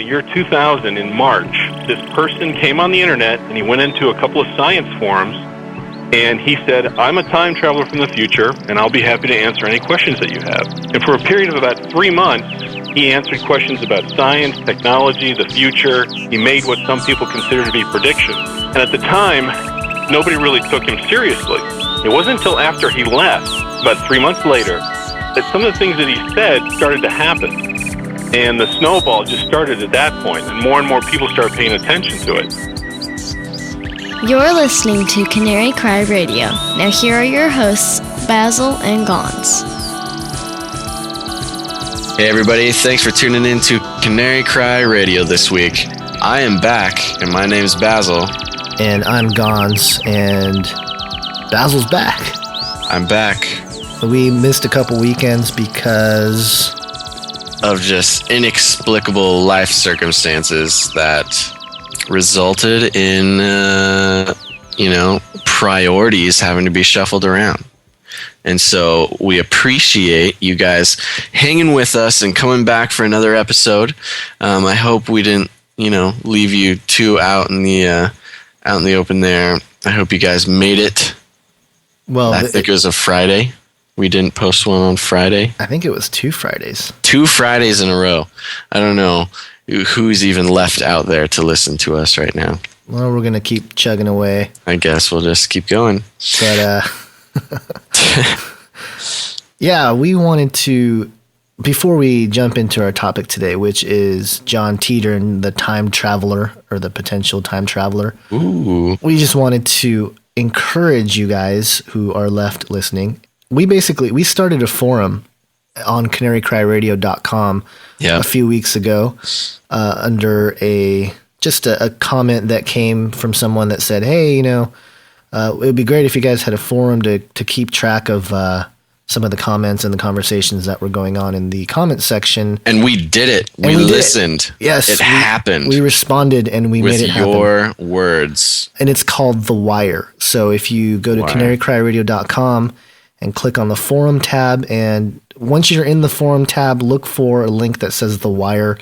year 2000 in March, this person came on the internet and he went into a couple of science forums and he said, I'm a time traveler from the future and I'll be happy to answer any questions that you have. And for a period of about 3 months, he answered questions about science, technology, the future. He made what some people consider to be predictions. And at the time, nobody really took him seriously. It wasn't until after he left, about 3 months later, that some of the things that he said started to happen. And the snowball just started at that point, and more people started paying attention to it. You're listening to Canary Cry Radio. Now here are your hosts, Basil and Gonz. Hey everybody, thanks for tuning in to Canary Cry Radio this week. I am back, and my name's Basil. And I'm Gonz, and Basil's back. I'm back. We missed a couple weekends because of just inexplicable life circumstances that resulted in, priorities having to be shuffled around. And so we appreciate you guys hanging with us and coming back for another episode. I hope we didn't, leave you too out in the open there. I hope you guys made it. Well, I think it was a Friday. We didn't post one on Friday. I think it was 2 Fridays. 2 Fridays in a row. I don't know who's even left out there to listen to us right now. Well, we're going to keep chugging away. I guess we'll just keep going. But, yeah, we wanted to, before we jump into our topic today, which is John Titor and the time traveler, or the potential time traveler. Ooh. We just wanted to encourage you guys who are left listening. We started a forum on canarycryradio.com a few weeks ago under a comment that came from someone that said, hey, it would be great if you guys had a forum to keep track of some of the comments and the conversations that were going on in the comment section. And we did it. We listened. Yes. It happened. We responded and we made it happen. With your words. And it's called The Wire. So if you go to canarycryradio.com and click on the forum tab, and once you're in the forum tab, look for a link that says The Wire.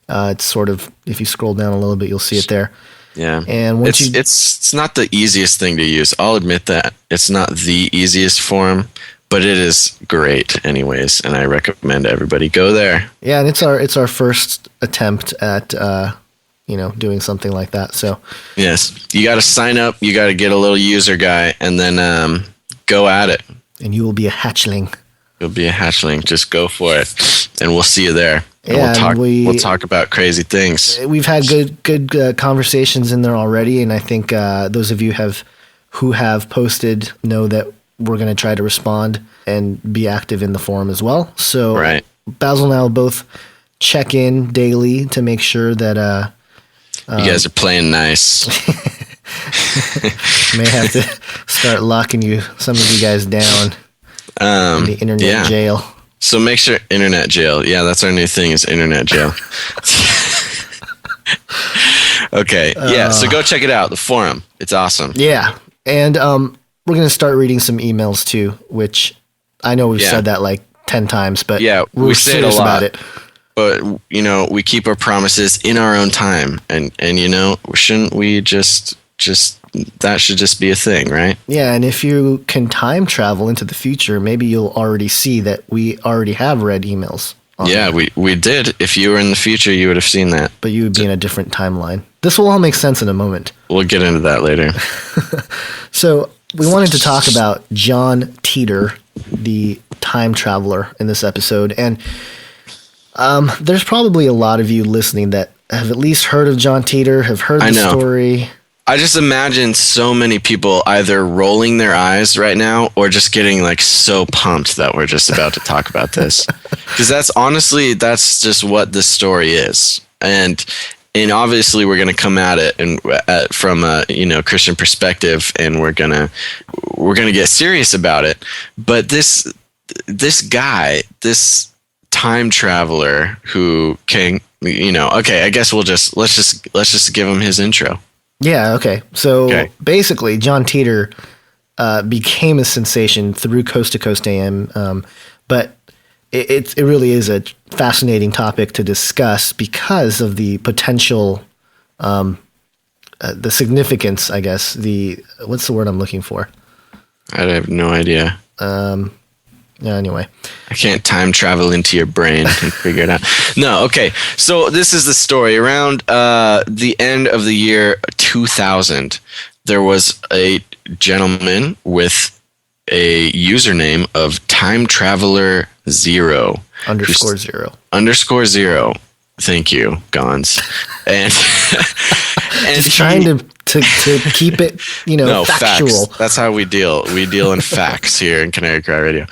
It's sort of, if you scroll down a little bit, you'll see it there. Yeah. And it's not the easiest thing to use. I'll admit that. It's not the easiest forum, but it is great anyways, and I recommend everybody go there. Yeah, and it's our first attempt at doing something like that. So yes, you got to sign up, you got to get a little user guy, and then go at it. And you will be a hatchling. You'll be a hatchling. Just go for it, and we'll see you there. Yeah, we'll talk about crazy things. We've had good conversations in there already, and I think those of you who have posted know that we're going to try to respond and be active in the forum as well. So Basil and I will both check in daily to make sure that you guys are playing nice. May have to start locking some of you guys down in the internet jail. So make sure internet jail. Yeah, that's our new thing is internet jail. Okay. Yeah. So go check it out. The forum. It's awesome. Yeah. And we're going to start reading some emails too, which I know we've said that like 10 times, but we say it a lot about it. But, we keep our promises in our own time. And shouldn't we just that should just be a thing, right? Yeah, and if you can time travel into the future, maybe you'll already see that we already have read emails. Yeah, we did. If you were in the future, you would have seen that. But you would be in a different timeline. This will all make sense in a moment. We'll get into that later. So we wanted to talk about John Titor, the time traveler, in this episode. And there's probably a lot of you listening that have at least heard of John Titor, have heard the story. I just imagine so many people either rolling their eyes right now or just getting like so pumped that we're just about to talk about this. Because that's just what this story is. And obviously we're going to come at it from a Christian perspective, and we're going to get serious about it. But this guy, this time traveler who can, I guess let's just give him his intro. Yeah, okay. So basically, John Titor became a sensation through Coast to Coast AM, but it really is a fascinating topic to discuss because of the potential, the significance, I guess. What's the word I'm looking for? I have no idea. Anyway. I can't time travel into your brain and figure it out. No, okay. So this is the story. Around the end of the year 2000, there was a gentleman with a username of Time Traveler 0. _0. _0. Thank you, Gonz. And just trying to keep it, factual. Facts. That's how we deal. We deal in facts here in Canary Cry Radio.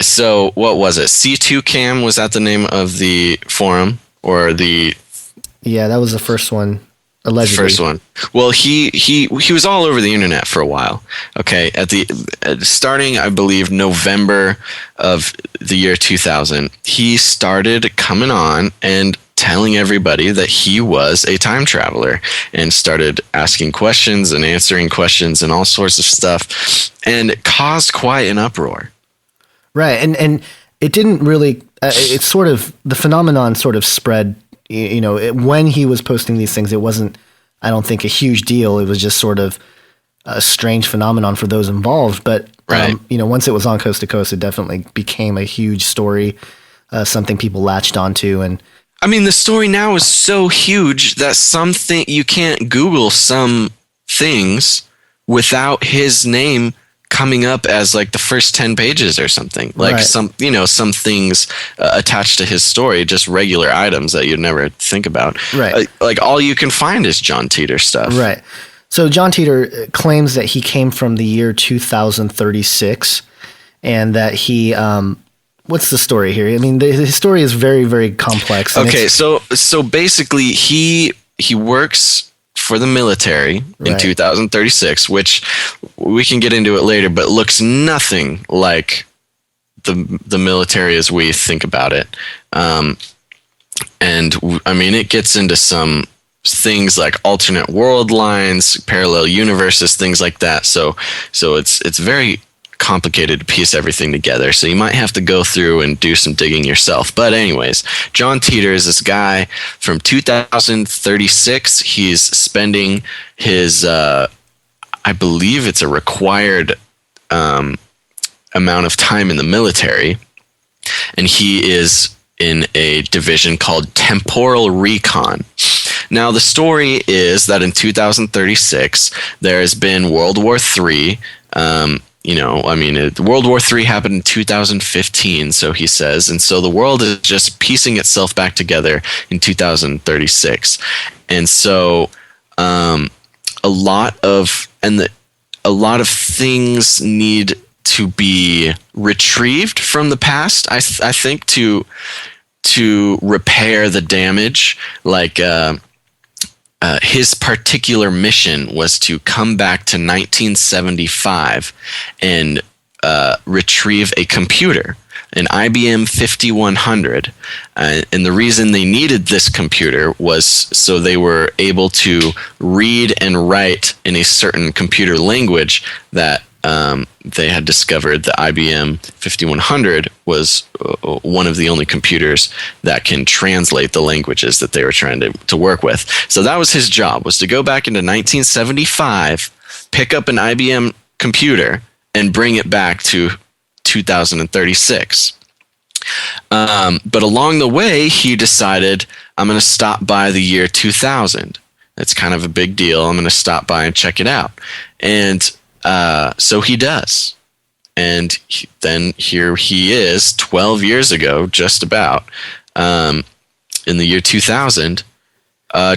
So what was it? C2 Cam, was that the name of the forum or the? Yeah, that was the first one. Allegedly. First one. Well, he was all over the internet for a while. Okay, starting, I believe, November of the year 2000, he started coming on and telling everybody that he was a time traveler and started asking questions and answering questions and all sorts of stuff, and it caused quite an uproar. Right, and it didn't really. It's sort of the phenomenon sort of spread. When he was posting these things, it wasn't, I don't think, a huge deal. It was just sort of a strange phenomenon for those involved. But, right. Once it was on Coast to Coast, it definitely became a huge story, something people latched onto. And I mean, the story now is so huge that you can't Google some things without his name coming up as like the first 10 pages or something, like right. some things attached to his story, just regular items that you'd never think about. Right. Like all you can find is John Titor stuff. Right. So John Titor claims that he came from the year 2036 and that he, what's the story here? I mean, his story is very, very complex. Okay. So basically he works for the military in 2036, which we can get into it later, but looks nothing like the military as we think about it. And I mean, it gets into some things like alternate world lines, parallel universes, things like that. So it's very complicated to piece everything together. So you might have to go through and do some digging yourself. But anyways, John Titor is this guy from 2036. He's spending his, I believe it's a required amount of time in the military. And he is in a division called Temporal Recon. Now, the story is that in 2036, there has been World War III. World War III happened in 2015, so he says, and so the world is just piecing itself back together in 2036, and so a lot of things need to be retrieved from the past. I think to repair the damage, like. His particular mission was to come back to 1975 and retrieve a computer, an IBM 5100. And the reason they needed this computer was so they were able to read and write in a certain computer language that they had discovered. The IBM 5100 was one of the only computers that can translate the languages that they were trying to work with. So that was his job, was to go back into 1975, pick up an IBM computer, and bring it back to 2036. But along the way, he decided, I'm going to stop by the year 2000. It's kind of a big deal. I'm going to stop by and check it out. And so he does. And then here he is 12 years ago, just about, in the year 2000,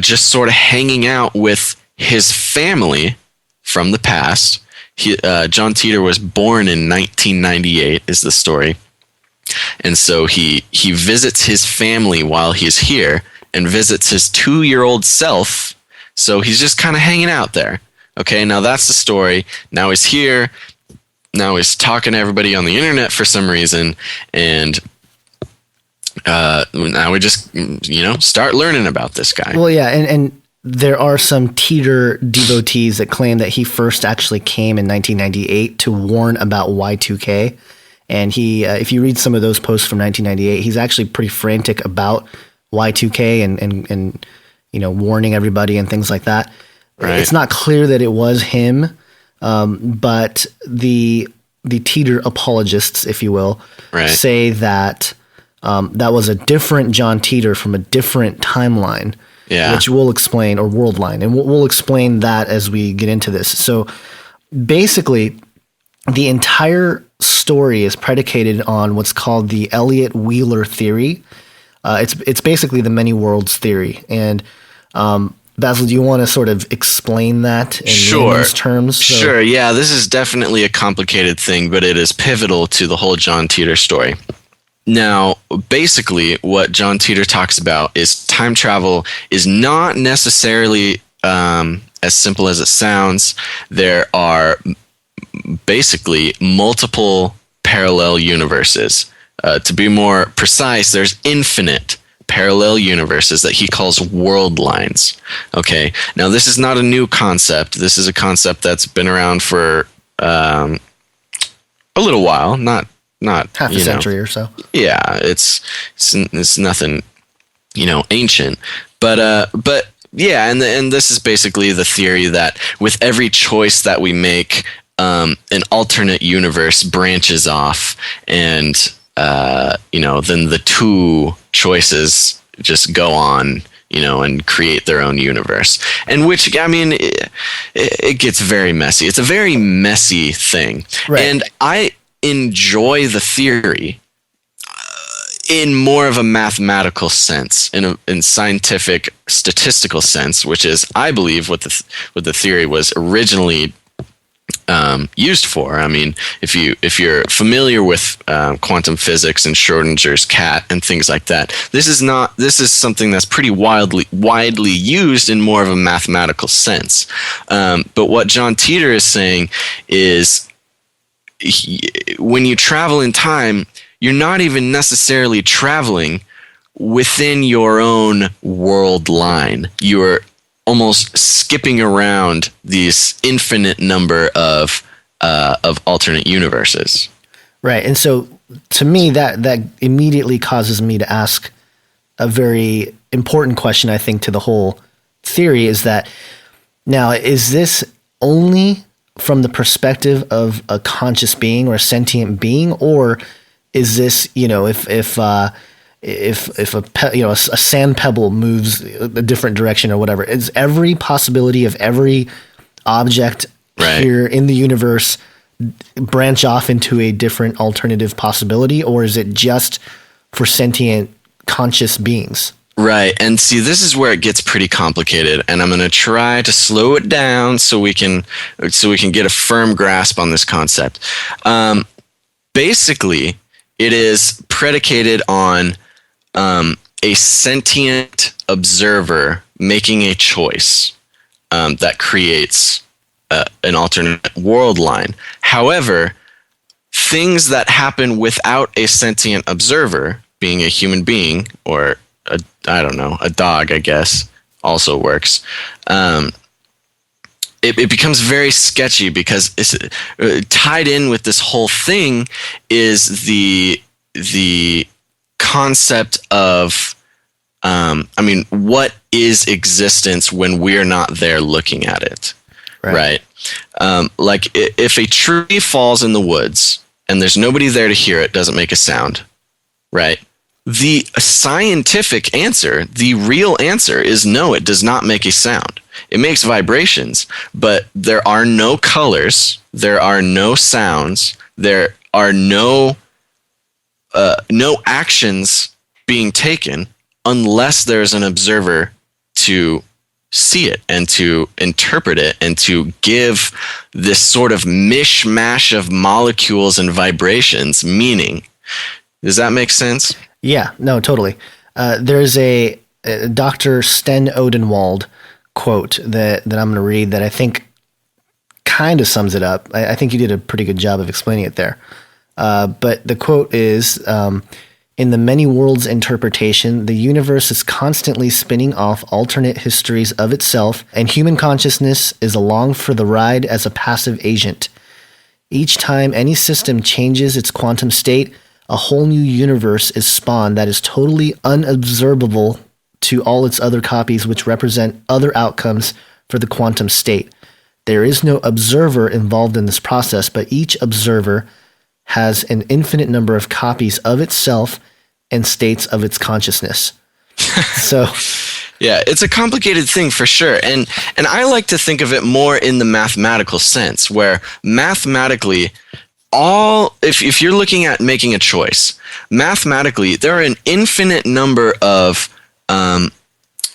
just sort of hanging out with his family from the past. John Titor was born in 1998 is the story. And so he visits his family while he's here and visits his 2-year-old self. So he's just kind of hanging out there. Okay, now that's the story. Now he's here. Now he's talking to everybody on the internet for some reason. And now we just, start learning about this guy. Well, yeah, and there are some Titor devotees that claim that he first actually came in 1998 to warn about Y2K. And he, if you read some of those posts from 1998, he's actually pretty frantic about Y2K and warning everybody and things like that. Right. It's not clear that it was him, but the Titor apologists, if you will, say that that was a different John Titor from a different timeline, which we'll explain, or world line, and we'll explain that as we get into this. So basically, the entire story is predicated on what's called the Elliott Wheeler theory. It's basically the many worlds theory. And Basil, do you want to sort of explain that in layman's terms? Sure. Yeah, this is definitely a complicated thing, but it is pivotal to the whole John Titor story. Now, basically, what John Titor talks about is time travel is not necessarily as simple as it sounds. There are basically multiple parallel universes. To be more precise, there's infinite parallel universes that he calls world lines. Okay, now this is not a new concept. This is a concept that's been around for a little while, not half a century or so. Yeah, it's nothing, ancient, but yeah, and this is basically the theory that with every choice that we make, an alternate universe branches off, and then the two choices just go on, and create their own universe. And which, I mean, it gets very messy. It's a very messy thing. Right. And I enjoy the theory in more of a mathematical sense, in scientific statistical sense, which is, I believe, what the theory was originally used for. I mean, if you're familiar with quantum physics and Schrodinger's cat and things like that, this is something that's pretty widely used in more of a mathematical sense. But what John Titor is saying is, when you travel in time, you're not even necessarily traveling within your own world line. You're almost skipping around these infinite number of alternate universes. Right. And so to me, that immediately causes me to ask a very important question, I think, to the whole theory, is that, now, is this only from the perspective of a conscious being or a sentient being, or is this, if a sand pebble moves a different direction or whatever, is every possibility of every object here in the universe branch off into a different alternative possibility, or is it just for sentient conscious beings? Right. And see, this is where it gets pretty complicated, and I'm going to try to slow it down so we can get a firm grasp on this concept. Basically, it is predicated on a sentient observer making a choice that creates an alternate world line. However, things that happen without a sentient observer, being a human being or a dog, I guess, also works. It becomes very sketchy, because it's tied in with this whole thing is the concept of, what is existence when we're not there looking at it, right? Like if a tree falls in the woods and there's nobody there to hear it, doesn't make a sound, right? The scientific answer, the real answer, is no, it does not make a sound. It makes vibrations, but there are no colors, there are no sounds, there are no actions being taken unless there's an observer to see it and to interpret it and to give this sort of mishmash of molecules and vibrations meaning. Does that make sense? Yeah, no, totally. There's a Dr. Sten Odenwald quote that I'm going to read that I think kind of sums it up. I think you did a pretty good job of explaining it there. But the quote is, in the many worlds interpretation, the universe is constantly spinning off alternate histories of itself, and human consciousness is along for the ride as a passive agent. Each time any system changes its quantum state, a whole new universe is spawned that is totally unobservable to all its other copies, which represent other outcomes for the quantum state. There is no observer involved in this process, but each observer has an infinite number of copies of itself and states of its consciousness. So, yeah, it's a complicated thing for sure. And I like to think of it more in the mathematical sense, where mathematically, if you're looking at making a choice, mathematically, there are an infinite number of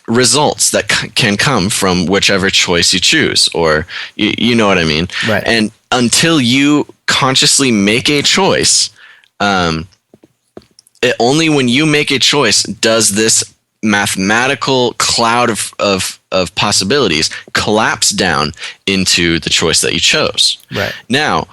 results that can come from whichever choice you choose, or you know what I mean? Right. And until you consciously make a choice, only when you make a choice does this mathematical cloud of possibilities collapse down into the choice that you chose. Right. Now,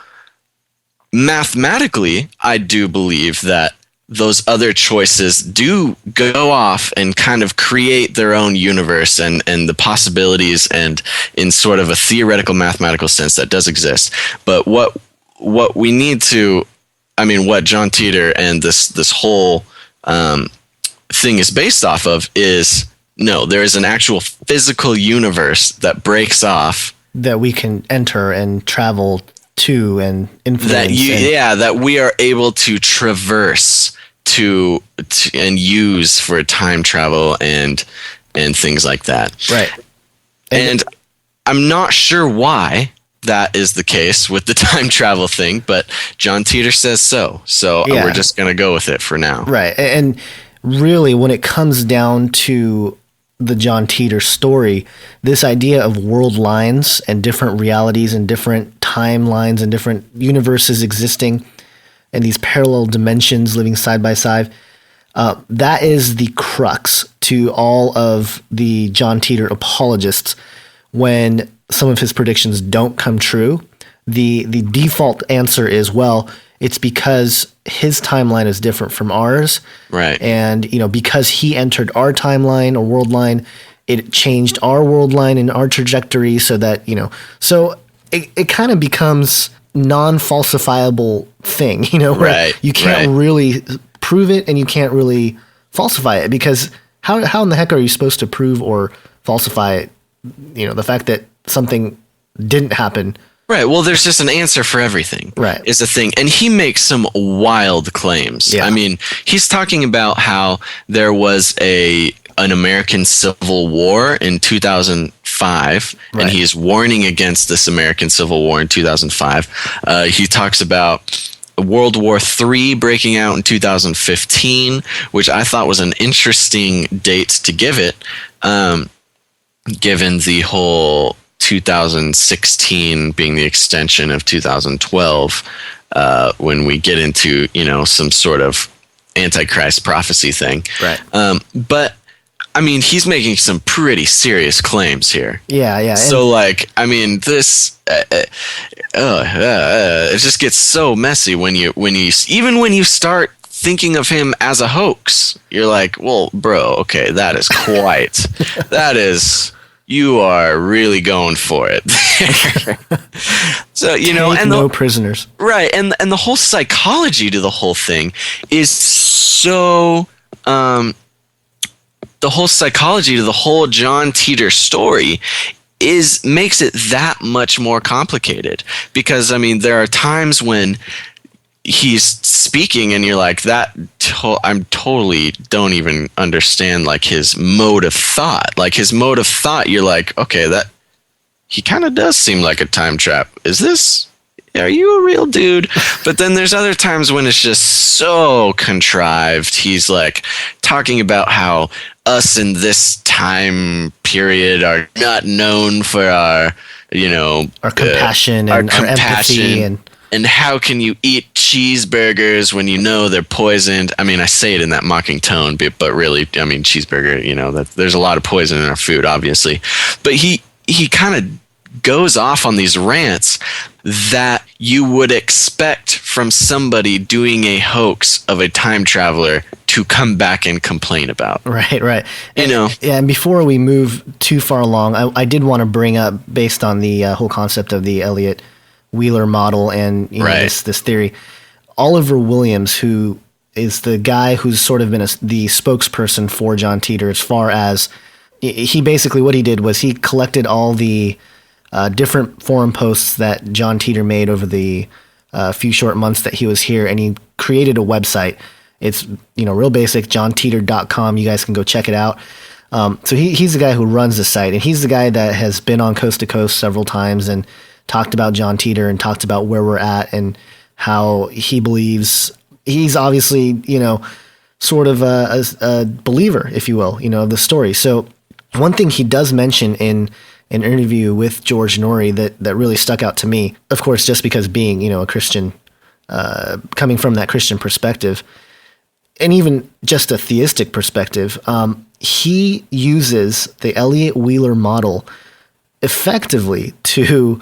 mathematically, I do believe that those other choices do go off and kind of create their own universe and the possibilities, and in sort of a theoretical mathematical sense that does exist. But what we need to, I mean, what John Titor and this whole thing is based off of is, no, there is an actual physical universe that breaks off, that we can enter and travel to and influence. That we are able to traverse to and use for time travel and things like that. Right. And I'm not sure why that is the case with the time travel thing, but John Titor says so. So we're just going to go with it for now. Right. And really, when it comes down to the John Titor story, this idea of world lines and different realities and different timelines and different universes existing and these parallel dimensions living side by side, that is the crux to all of the John Titor apologists. When some of his predictions don't come true, the default answer is, well, it's because his timeline is different from ours. Right. And, because he entered our timeline or world line, it changed our world line and our trajectory so that, so it kind of becomes non-falsifiable thing, where right. You can't really prove it and you can't really falsify it, because how in the heck are you supposed to prove or falsify it? The fact that something didn't happen. Right. Well, there's just an answer for everything. Right. Is the thing. And he makes some wild claims. Yeah. I mean, he's talking about how there was an American Civil War in 2005, right. And he's warning against this American Civil War in 2005. He talks about World War III breaking out in 2015, which I thought was an interesting date to give it, given the whole 2016 being the extension of 2012, when we get into, some sort of Antichrist prophecy thing. Right. But I mean, he's making some pretty serious claims here. Yeah. So this, it just gets so messy when you start thinking of him as a hoax. You're like, well, bro, okay, that is quite, you are really going for it. So, and no prisoners. Right. And the whole psychology to the whole thing is so, the whole psychology to the whole John Titor story makes it that much more complicated, because there are times when he's speaking and you're like, I'm totally don't even understand his mode of thought. You're like, okay, that he kind of does seem like a time trap. Are you a real dude? But then there's other times when it's just so contrived. He's talking about how us in this time period are not known for our compassion and our empathy and how can you eat cheeseburgers when they're poisoned? I mean, I say it in that mocking tone, but really, cheeseburger, there's a lot of poison in our food, obviously. But he kind of goes off on these rants that you would expect from somebody doing a hoax of a time traveler to come back and complain about. Right. And before we move too far along, I did want to bring up, based on the whole concept of the Elliott Wheeler model and this theory. Oliver Williams, who is the guy who's sort of been the spokesperson for John Titor, as far as he basically, what he did was he collected all the different forum posts that John Titor made over the few short months that he was here, and he created a website. It's real basic, johntitor.com. You guys can go check it out. So he's the guy who runs the site, and he's the guy that has been on Coast to Coast several times and talked about John Titor and talked about where we're at and how he believes. He's obviously, sort of a believer, if you will, of the story. So one thing he does mention in an interview with George Norrie that really stuck out to me, of course, just because being, a Christian, coming from that Christian perspective, and even just a theistic perspective, he uses the Elliott Wheeler model effectively to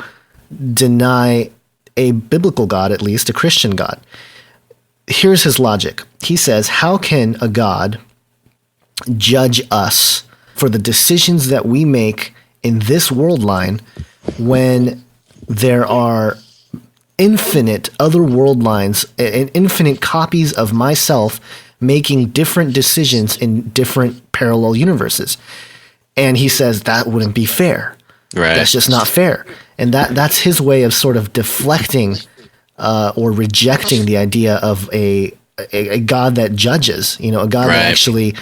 deny a biblical God, at least a Christian God. Here's his logic. He says, how can a God judge us for the decisions that we make in this world line when there are infinite other world lines and infinite copies of myself making different decisions in different parallel universes? And he says that wouldn't be fair. Right. That's just not fair. And that's his way of sort of deflecting or rejecting the idea of a God that judges, a God that actually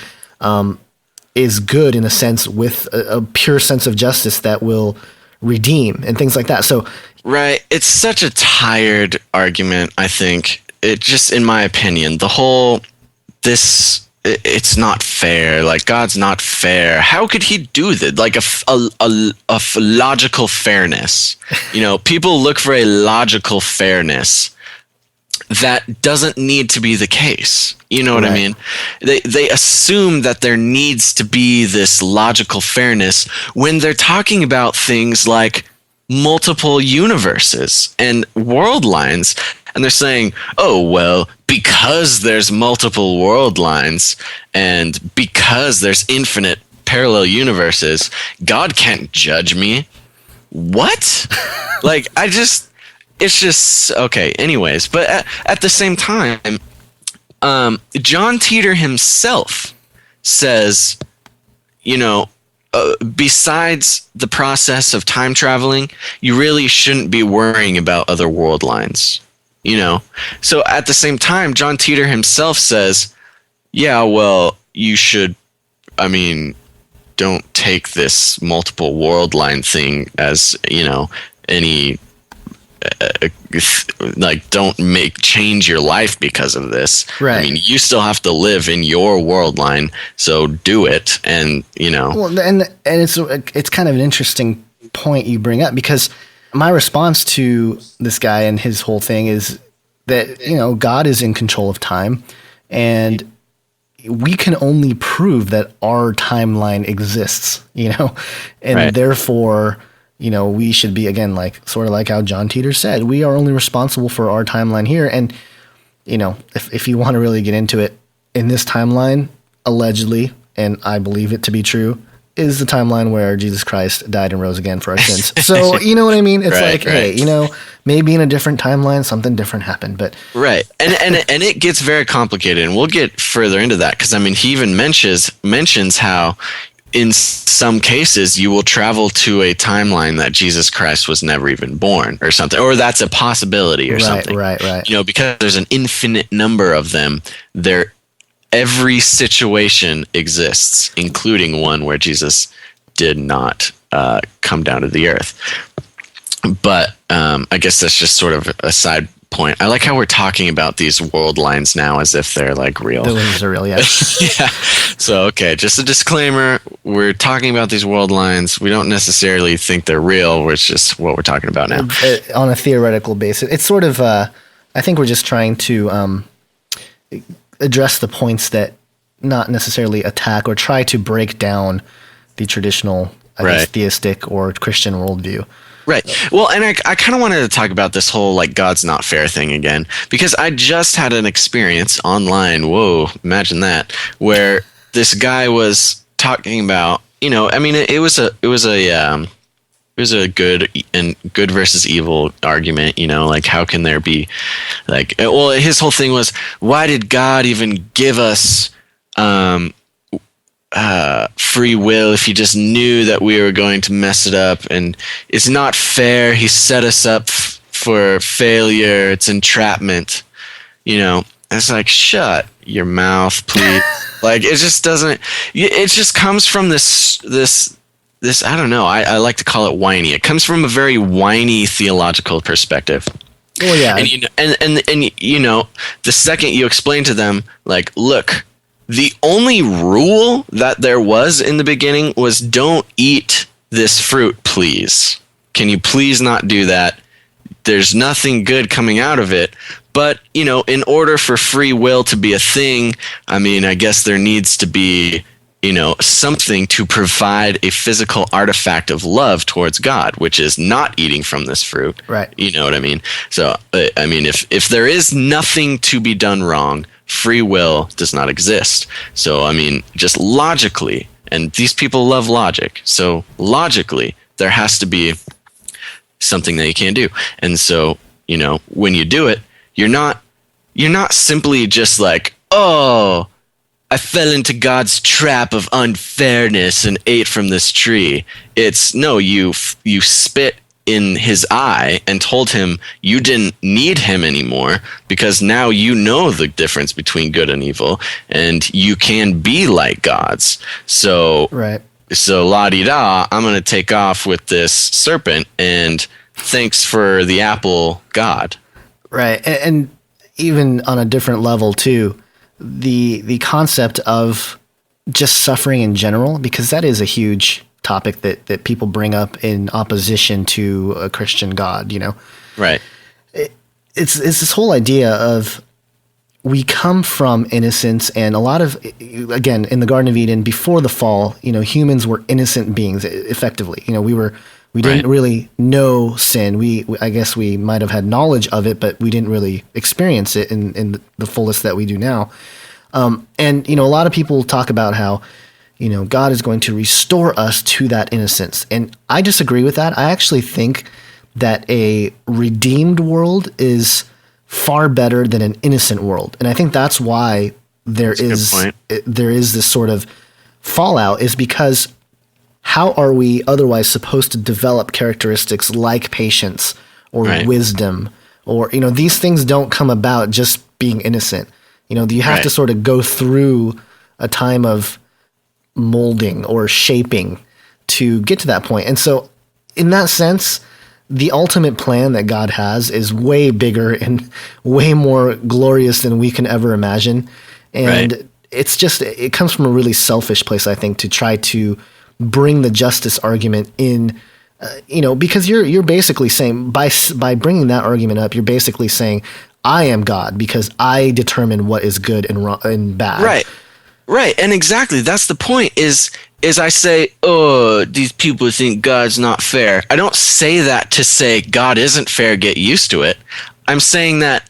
is good in a sense, with a pure sense of justice that will redeem and things like that. So, right. It's such a tired argument, I think. It just, in my opinion, the whole, it's not fair. Like, God's not fair. How could he do that? Like a logical fairness. People look for a logical fairness. That doesn't need to be the case. You know what I mean? They assume that there needs to be this logical fairness when they're talking about things like multiple universes and world lines. And they're saying, oh, well, because there's multiple world lines and because there's infinite parallel universes, God can't judge me. What? It's just, okay, anyways. But at the same time, John Titor himself says, besides the process of time traveling, you really shouldn't be worrying about other world lines. So at the same time, John Titor himself says, yeah, well, you should, don't take this multiple world line thing as, any, don't change your life because of this. Right. You still have to live in your world line, so do it. And, Well, and it's kind of an interesting point you bring up, because my response to this guy and his whole thing is that, God is in control of time, and we can only prove that our timeline exists, and therefore, we should be, again, sort of like how John Titor said, we are only responsible for our timeline here. And, if you want to really get into it, in this timeline, allegedly, and I believe it to be true, is the timeline where Jesus Christ died and rose again for our sins. So, you know what I mean? It's hey, maybe in a different timeline, something different happened, but. Right. And it gets very complicated, and we'll get further into that. Cause he even mentions how in some cases you will travel to a timeline that Jesus Christ was never even born or something, or that's a possibility or something. Right. Because there's an infinite number of them there. Every situation exists, including one where Jesus did not come down to the earth. But I guess that's just sort of a side point. I like how we're talking about these world lines now as if they're real. Those are real, yeah. Yeah. So, okay, just a disclaimer. We're talking about these world lines. We don't necessarily think they're real. It's just what we're talking about now. On a theoretical basis. It's sort of, I think we're just trying to address the points that not necessarily attack or try to break down the traditional, I guess, theistic or Christian worldview. Right. Well, and I kind of wanted to talk about this whole God's not fair thing again, because I just had an experience online. Whoa, imagine that, where this guy was talking about, it was a There's a good versus evil argument, like how can there be like, well, his whole thing was, why did God even give us free will if he just knew that we were going to mess it up? And it's not fair. He set us up for failure. It's entrapment. It's like, shut your mouth, please. Like, it just doesn't. It just comes from this. I don't know. I like to call it whiny. It comes from a very whiny theological perspective. Oh yeah. And the second you explain to them, like, look, the only rule that there was in the beginning was don't eat this fruit, please. Can you please not do that? There's nothing good coming out of it. But, in order for free will to be a thing, I mean, I guess there needs to be, something to provide a physical artifact of love towards God, which is not eating from this fruit. Right. You know what I mean? So, I mean, if there is nothing to be done wrong, free will does not exist. So, I mean, just logically, and these people love logic. So, logically, there has to be something that you can't do. And so, when you do it, you're not simply just like, oh, I fell into God's trap of unfairness and ate from this tree. It's no, you spit in his eye and told him you didn't need him anymore because now you know the difference between good and evil and you can be like gods. So, right. So la-di-da, I'm going to take off with this serpent and thanks for the apple, God. Right. And even on a different level too, the concept of just suffering in general, because that is a huge topic that people bring up in opposition to a Christian God, Right. It's this whole idea of we come from innocence, and a lot of, again, in the Garden of Eden, before the fall, humans were innocent beings effectively. We didn't really know sin. I guess we might have had knowledge of it, but we didn't really experience it in the fullest that we do now. And a lot of people talk about how, God is going to restore us to that innocence. And I disagree with that. I actually think that a redeemed world is far better than an innocent world. And I think that's why there is this sort of fallout, is because how are we otherwise supposed to develop characteristics like patience or wisdom or, these things don't come about just being innocent. You have to sort of go through a time of molding or shaping to get to that point. And so in that sense, the ultimate plan that God has is way bigger and way more glorious than we can ever imagine. And it comes from a really selfish place, I think, to try to bring the justice argument in, because you're basically saying by bringing that argument up, you're basically saying I am God because I determine what is good and wrong and bad. Right. And exactly, that's the point is I say, oh, these people think God's not fair. I don't say that to say God isn't fair, get used to it. I'm saying that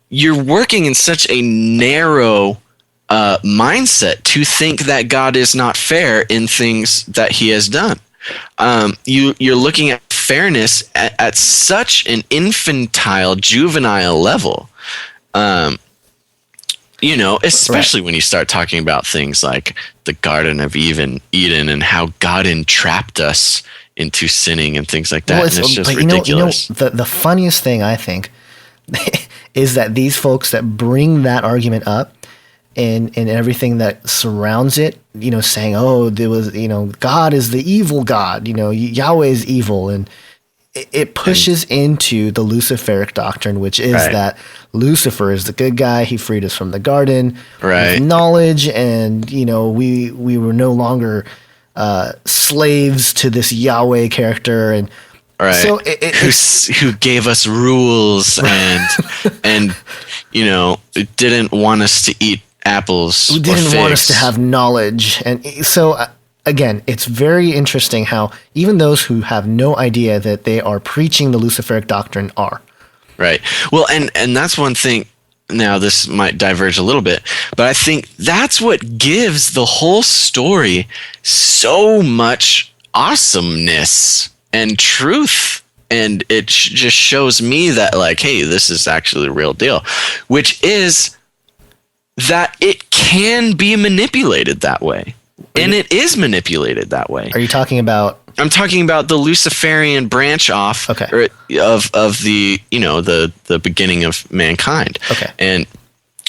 you're working in such a narrow mindset to think that God is not fair in things that he has done. You're looking at fairness at such an infantile, juvenile level, especially when you start talking about things like the Garden of Eden and how God entrapped us into sinning and things like that. Well, it's just ridiculous. The funniest thing, I think, is that these folks that bring that argument up and everything that surrounds it, saying, oh, there was, God is the evil God, Yahweh is evil. And it pushes into the Luciferic doctrine, which is that Lucifer is the good guy. He freed us from the garden with knowledge. And, we were no longer slaves to this Yahweh character. And so who gave us rules and didn't want us to eat apples. Who didn't want us to have knowledge. And so again, it's very interesting how even those who have no idea that they are preaching the Luciferic doctrine are. Right. Well, and that's one thing. Now, this might diverge a little bit, but I think that's what gives the whole story so much awesomeness. and truth. And it just shows me that, like, hey, this is actually the real deal, which is that it can be manipulated that way. And it is manipulated that way. Are you talking about? I'm talking about the Luciferian branch off of the, the beginning of mankind. Okay. And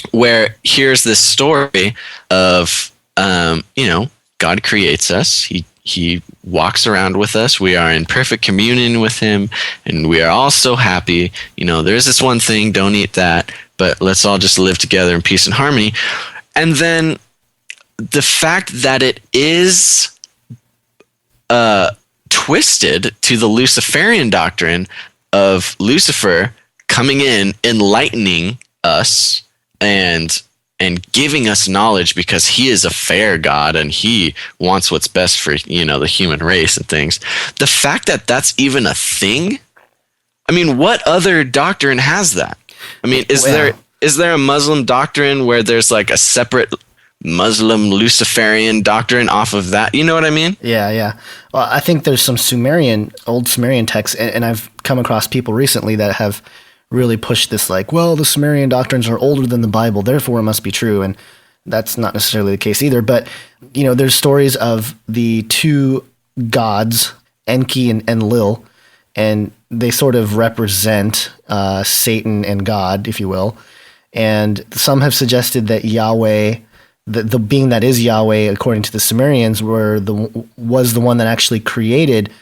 where here's this story of, God creates us. He walks around with us. We are in perfect communion with him, and we are all so happy. There's this one thing, don't eat that, but let's all just live together in peace and harmony. And then the fact that it is twisted to the Luciferian doctrine of Lucifer coming in, enlightening us, and giving us knowledge because he is a fair God and he wants what's best for, the human race and things. The fact that that's even a thing, I mean, what other doctrine has that? I mean, is there a Muslim doctrine where there's like a separate Muslim Luciferian doctrine off of that? You know what I mean? Yeah. Well, I think there's some old Sumerian texts, and I've come across people recently that have really push this, like, well, the Sumerian doctrines are older than the Bible, therefore it must be true. And that's not necessarily the case either. But, there's stories of the two gods, Enki and Enlil, and they sort of represent Satan and God, if you will. And some have suggested that Yahweh, the being that is Yahweh, according to the Sumerians, was the one that actually created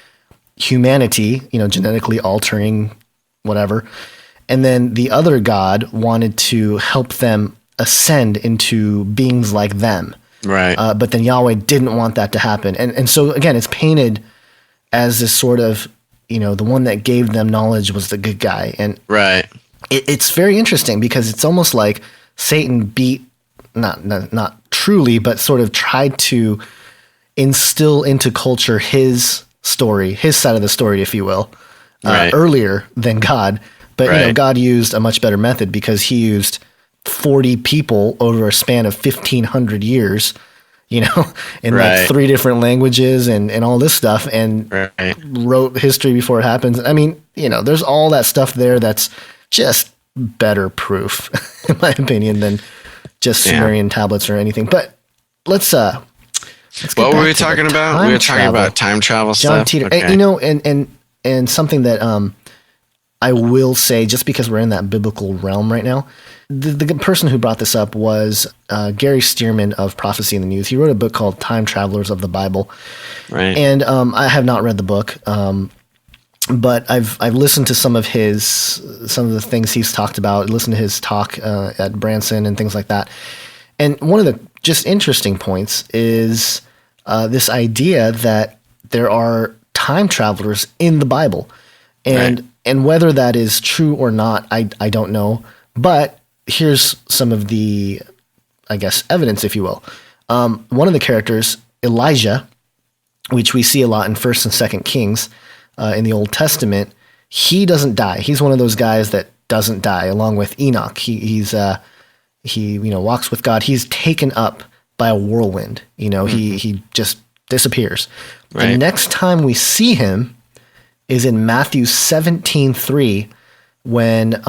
humanity, genetically altering whatever. And then the other god wanted to help them ascend into beings like them. Right. But then Yahweh didn't want that to happen. And so, again, it's painted as this sort of, the one that gave them knowledge was the good guy. And right. It's very interesting because it's almost like Satan beat, not truly, but sort of tried to instill into culture his story, his side of the story, if you will, earlier than God. But God used a much better method because he used 40 people over a span of 1,500 years, in like 3 different languages and all this stuff, and wrote history before it happens. I mean, there's all that stuff there that's just better proof, in my opinion, than just Sumerian tablets or anything. But let's get what were we talking about? We were talking about time travel John stuff. Titor, Okay. and something that I will say, just because we're in that biblical realm right now, the person who brought this up was Gary Stearman of Prophecy in the News. He wrote a book called Time Travelers of the Bible. Right. And I have not read the book, but I've listened to some of the things he's talked about, listened to his talk at Branson and things like that. And one of the just interesting points is this idea that there are time travelers in the Bible. And whether that is true or not, I don't know. But here's some of the, I guess, evidence, if you will. One of the characters, Elijah, which we see a lot in 1st and 2nd Kings in the Old Testament, he doesn't die. He's one of those guys that doesn't die, along with Enoch. He walks with God. He's taken up by a whirlwind. He just disappears. Right. The next time we see him is in Matthew 17:3, when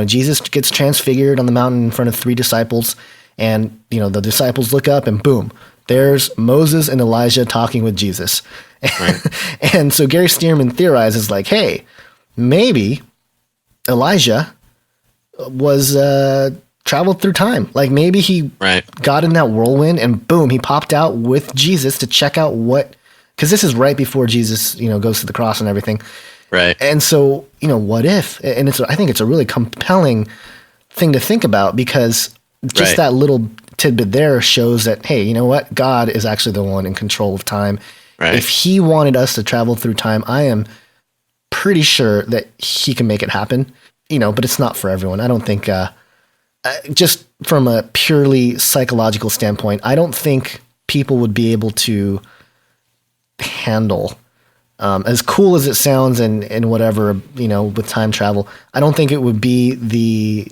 Jesus gets transfigured on the mountain in front of 3 disciples, and the disciples look up, and boom, there's Moses and Elijah talking with Jesus. Right. And so Gary Stearman theorizes, like, hey, maybe Elijah was traveled through time. Like, maybe he got in that whirlwind, and boom, he popped out with Jesus to check out because this is right before Jesus, goes to the cross and everything. Right. And so, what if? And I think it's a really compelling thing to think about, because just that little tidbit there shows that, hey, you know what? God is actually the one in control of time. Right. If he wanted us to travel through time, I am pretty sure that he can make it happen, but it's not for everyone. I don't think, just from a purely psychological standpoint, I don't think people would be able to handle, as cool as it sounds and whatever, with time travel. I don't think it would be the,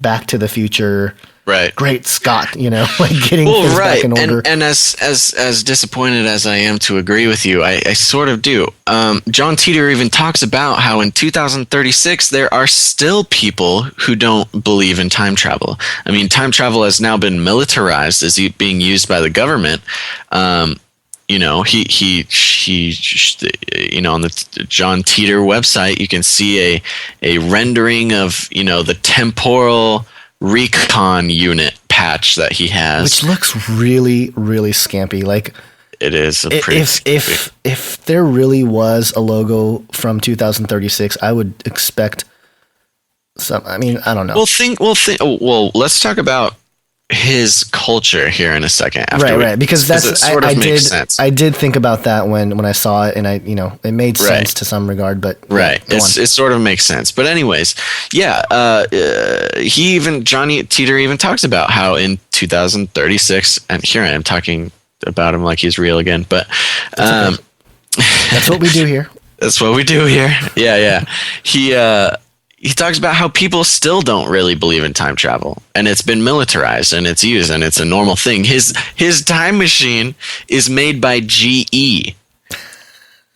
Back to the Future, Right. Great Scott, like getting things back in order. And as disappointed as I am to agree with you, I sort of do. John Titor even talks about how in 2036 there are still people who don't believe in time travel. I mean, time travel has now been militarized as being used by the government. He on the John Titor website, you can see a rendering of, the temporal recon unit patch that he has, which looks really, really scampy. Like, it is a pretty if there really was a logo from 2036, I would expect some. I mean, I don't know. Well, let's talk about his culture here in a second. Right. Because that's it sort of makes sense. I did think about that when I saw it, and it made sense to some regard. But it sort of makes sense. But anyways, John Titor even talks about how in 2036, and here I am talking about him like he's real again. But that's what we do here. That's what we do here. Yeah. He talks about how people still don't really believe in time travel, and it's been militarized and it's used and it's a normal thing. His time machine is made by GE.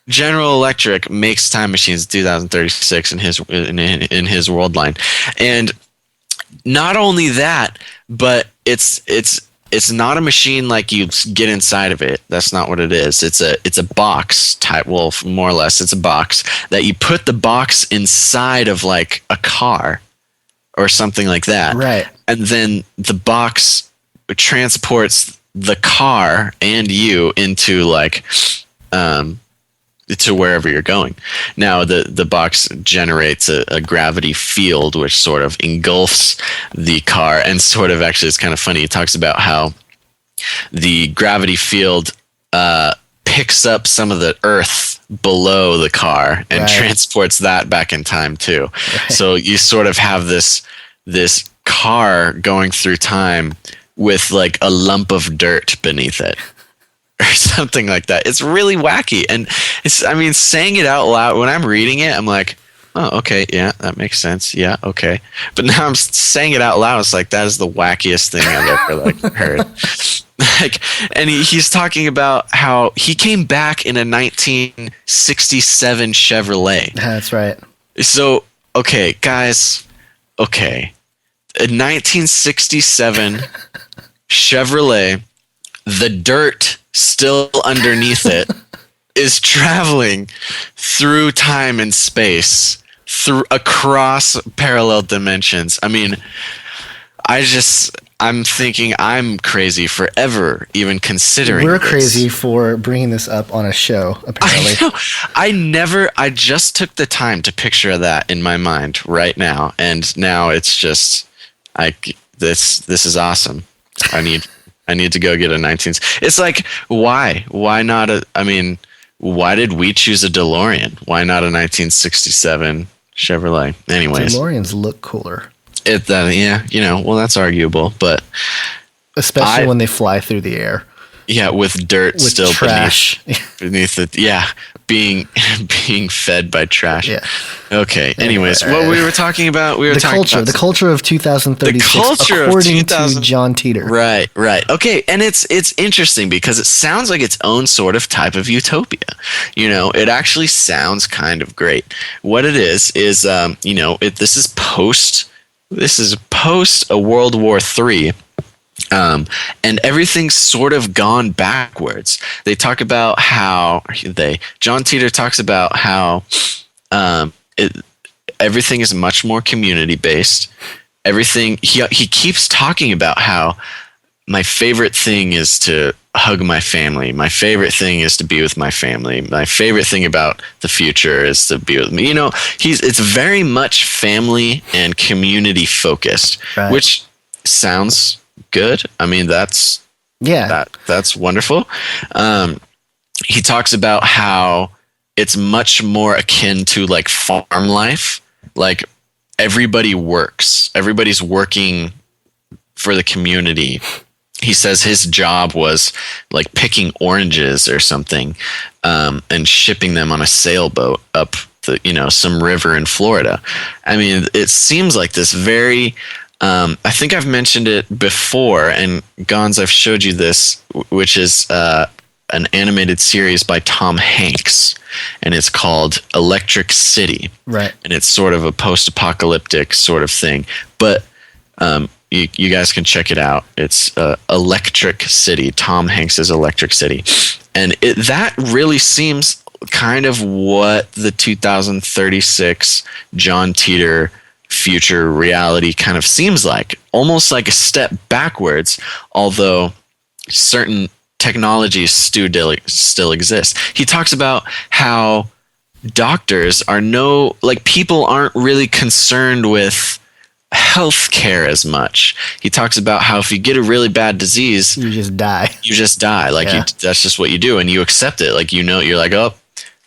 General Electric makes time machines in 2036 in his world line. And not only that, but it's not a machine like you get inside of it. That's not what it is. It's a box type. Well, more or less, it's a box that you put the box inside of like a car or something like that. Right. And then the box transports the car and you into like to wherever you're going. Now the box generates a gravity field which sort of engulfs the car, and sort of, actually it's kind of funny, it talks about how the gravity field picks up some of the earth below the car and transports that back in time too. Right. So you sort of have this car going through time with like a lump of dirt beneath it. Or something like that. It's really wacky. And saying it out loud, when I'm reading it, I'm like, oh, okay, yeah, that makes sense. Yeah, okay. But now I'm saying it out loud. It's like, that is the wackiest thing I've ever heard. And he's talking about how he came back in a 1967 Chevrolet. That's right. So, okay, guys, a 1967 Chevrolet, the dirt still underneath it is traveling through time and space, across parallel dimensions. I mean, I'm thinking I'm crazy for ever even considering We're this. crazy for bringing this up on a show, apparently. I just took the time to picture that in my mind right now, and now it's just this is awesome. I need to go get a 19. It's like, why not why did we choose a DeLorean? Why not a 1967 Chevrolet? Anyways, DeLoreans look cooler. Well, that's arguable, but especially when they fly through the air. Yeah, with dirt with still trash beneath it. Yeah, being fed by trash. Yeah. Okay. Anyways, what we were talking about, the culture of 2036, according to John Titor. Right. Okay, and it's interesting because it sounds like its own sort of type of utopia. It actually sounds kind of great. What it is this is post a World War III. And everything's sort of gone backwards. They talk about how John Titor talks about how everything is much more community based. Everything he keeps talking about how my favorite thing is to hug my family. My favorite thing is to be with my family. My favorite thing about the future is to be with me. It's very much family and community focused, right. Which sounds good. I mean, that's wonderful. He talks about how it's much more akin to like farm life. Like everybody's working for the community. He says his job was like picking oranges or something, and shipping them on a sailboat up some river in Florida. I mean, it seems like this very I think I've mentioned it before, and Gonz, I've showed you this, which is an animated series by Tom Hanks, and it's called Electric City. Right. And it's sort of a post-apocalyptic sort of thing. But you guys can check it out. It's Electric City, Tom Hanks's Electric City. And that really seems kind of what the 2036 John Titor future reality kind of seems like. Almost like a step backwards, although certain technologies still exist. He talks about how doctors are people aren't really concerned with health care as much. He talks about how if you get a really bad disease, you just die. That's just what you do, and you accept it. Like, you're like, oh,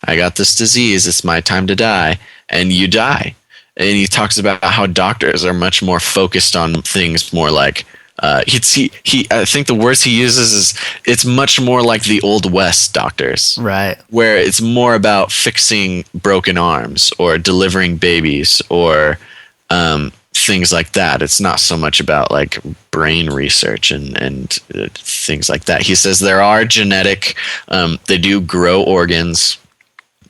I got this disease, it's my time to die, and you die. And he talks about how doctors are much more focused on things more like I think the words he uses is it's much more like the Old West doctors, right? Where it's more about fixing broken arms or delivering babies or things like that. It's not so much about like brain research and things like that. He says there are genetic, they do grow organs.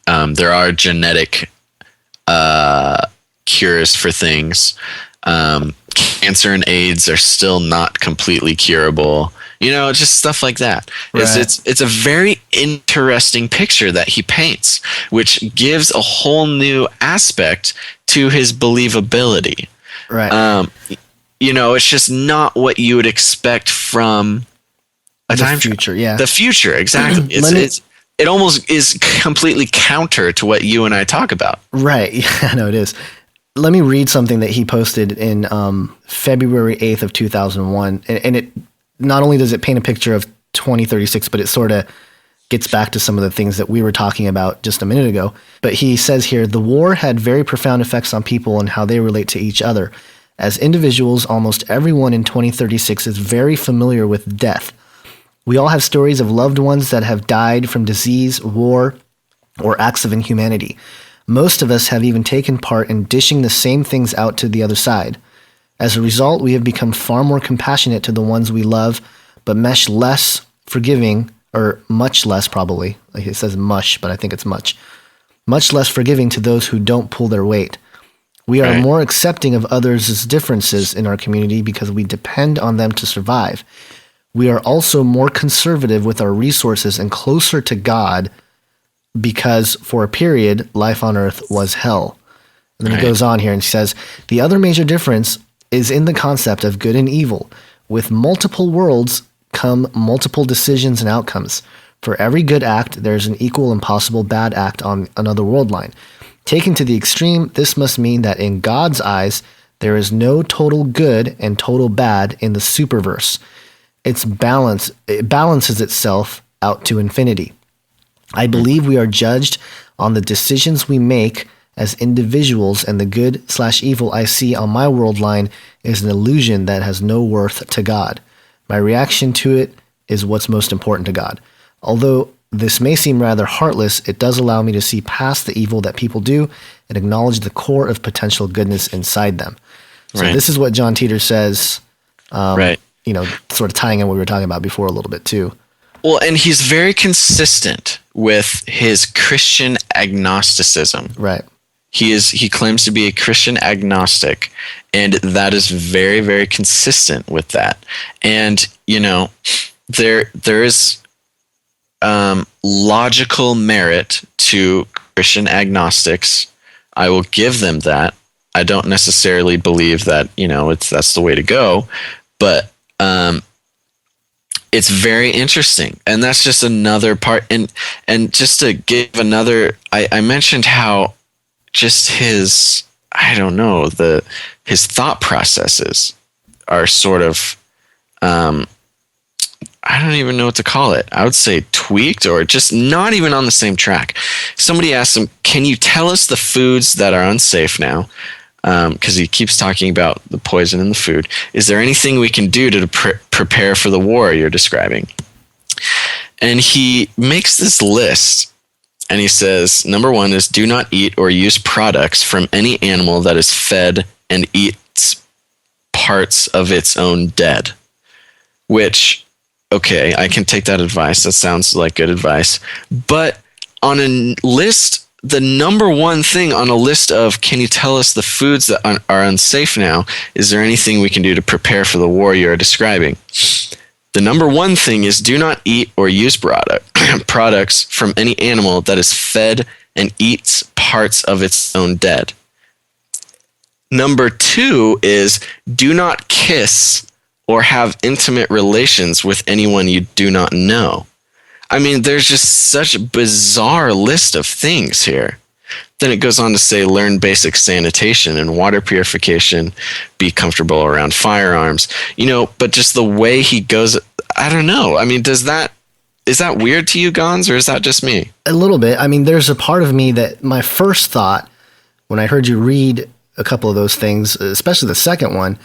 There are genetic cures for things. Cancer and AIDS are still not completely curable. Just stuff like that. Right. It's a very interesting picture that he paints, which gives a whole new aspect to his believability. Right. It's just not what you would expect from the future. Yeah. The future, exactly. It almost is completely counter to what you and I talk about. Right. Yeah, no, it is. Let me read something that he posted in February 8th of 2001. And it not only does it paint a picture of 2036, but it sort of gets back to some of the things that we were talking about just a minute ago. But he says here, the war had very profound effects on people and how they relate to each other. As individuals, almost everyone in 2036 is very familiar with death. We all have stories of loved ones that have died from disease, war, or acts of inhumanity. Most of us have even taken part in dishing the same things out to the other side. As a result, we have become far more compassionate to the ones we love, but much less forgiving, or much less probably. Like it says mush, but I think it's much. Much less forgiving to those who don't pull their weight. We are more accepting of others' differences in our community because we depend on them to survive. We are also more conservative with our resources and closer to God because for a period, life on earth was hell. And then he goes on here and says, the other major difference is in the concept of good and evil. With multiple worlds come multiple decisions and outcomes. For every good act, there's an equal and possible bad act on another world line. Taken to the extreme, this must mean that in God's eyes, there is no total good and total bad in the superverse. It balances itself out to infinity. I believe we are judged on the decisions we make as individuals, and the good/evil I see on my world line is an illusion that has no worth to God. My reaction to it is what's most important to God. Although this may seem rather heartless, it does allow me to see past the evil that people do and acknowledge the core of potential goodness inside them. So this is what John Titor says, sort of tying in what we were talking about before a little bit too. Well, and he's very consistent with his Christian agnosticism. Right. He claims to be a Christian agnostic, and that is very, very consistent with that. And, there is logical merit to Christian agnostics. I will give them that. I don't necessarily believe that, that's the way to go, but it's very interesting. And that's just another part. And just to give another, I mentioned how just his thought processes are sort of, I don't even know what to call it. I would say tweaked or just not even on the same track. Somebody asked him, can you tell us the foods that are unsafe now? Because he keeps talking about the poison in the food. Is there anything we can do to prepare for the war you're describing? And he makes this list. And he says, number 1 is do not eat or use products from any animal that is fed and eats parts of its own dead. Which, okay, I can take that advice. That sounds like good advice. But on a list, the number one thing on a list of, can you tell us the foods that are unsafe now? Is there anything we can do to prepare for the war you're describing? The number one thing is do not eat or use products from any animal that is fed and eats parts of its own dead. Number two is do not kiss or have intimate relations with anyone you do not know. I mean, there's just such a bizarre list of things here. Then it goes on to say, learn basic sanitation and water purification, be comfortable around firearms, but just the way he goes, I don't know. I mean, is that weird to you, Gonz, or is that just me? A little bit. I mean, there's a part of me that my first thought when I heard you read a couple of those things, especially the second one,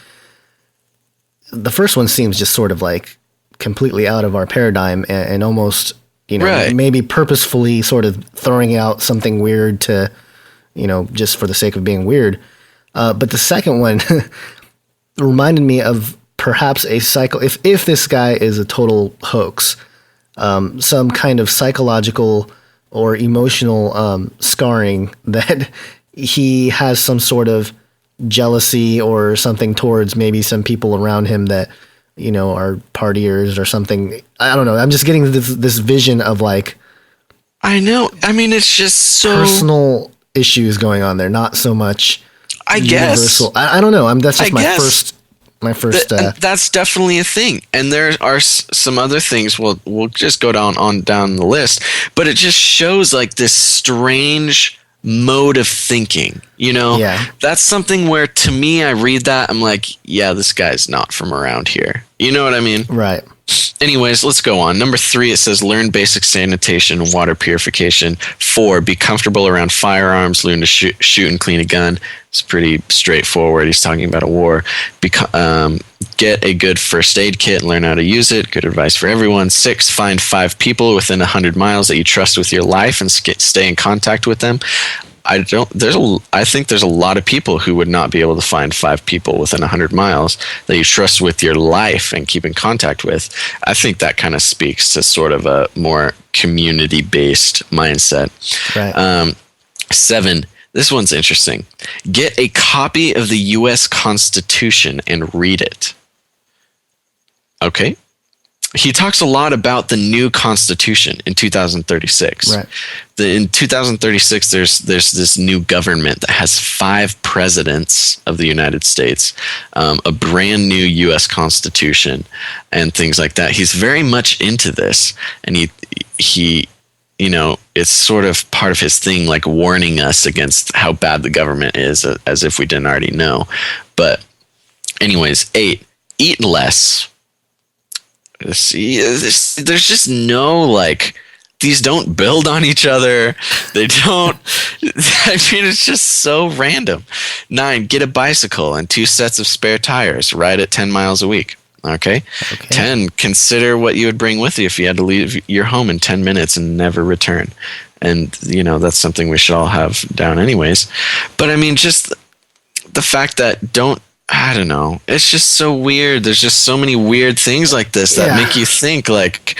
the first one seems just sort of like completely out of our paradigm and almost, right, maybe purposefully sort of throwing out something weird to, just for the sake of being weird. But the second one reminded me of perhaps a cycle. If this guy is a total hoax, some kind of psychological or emotional scarring that he has some sort of jealousy or something towards maybe some people around him that, are partiers or something. I don't know. I'm just getting this vision of like, I know. I mean, it's just so personal issues going on there, not so much. I universal. guess. I don't know. That's just my first. That's definitely a thing, and there are some other things. We'll just go down the list, but it just shows like this strange mode of thinking. Yeah. That's something where to me, I read that, I'm like, yeah, this guy's not from around here. You know what I mean? Right. Anyways, let's go on. Number 3, it says learn basic sanitation and water purification. 4, be comfortable around firearms, learn to shoot and clean a gun. It's pretty straightforward. He's talking about a war. Get a good first aid kit and learn how to use it. Good advice for everyone. 6, find 5 people within 100 miles that you trust with your life and stay in contact with them. I think there's a lot of people who would not be able to find 5 people within 100 miles that you trust with your life and keep in contact with. I think that kind of speaks to sort of a more community-based mindset. Right. 7, this one's interesting. Get a copy of the U.S. Constitution and read it. Okay. He talks a lot about the new Constitution in 2036. Right. In 2036, there's this new government that has 5 presidents of the United States, a brand new U.S. Constitution, and things like that. He's very much into this, and he it's sort of part of his thing, like warning us against how bad the government is, as if we didn't already know. But anyways, 8, eat less. See, there's just no, like, these don't build on each other. They don't. I mean, it's just so random. 9, get a bicycle and 2 sets of spare tires. Ride it 10 miles a week. Okay. 10, consider what you would bring with you if you had to leave your home in 10 minutes and never return. And, that's something we should all have down anyways. But I mean, just the fact that I don't know. It's just so weird. There's just so many weird things like this that make you think like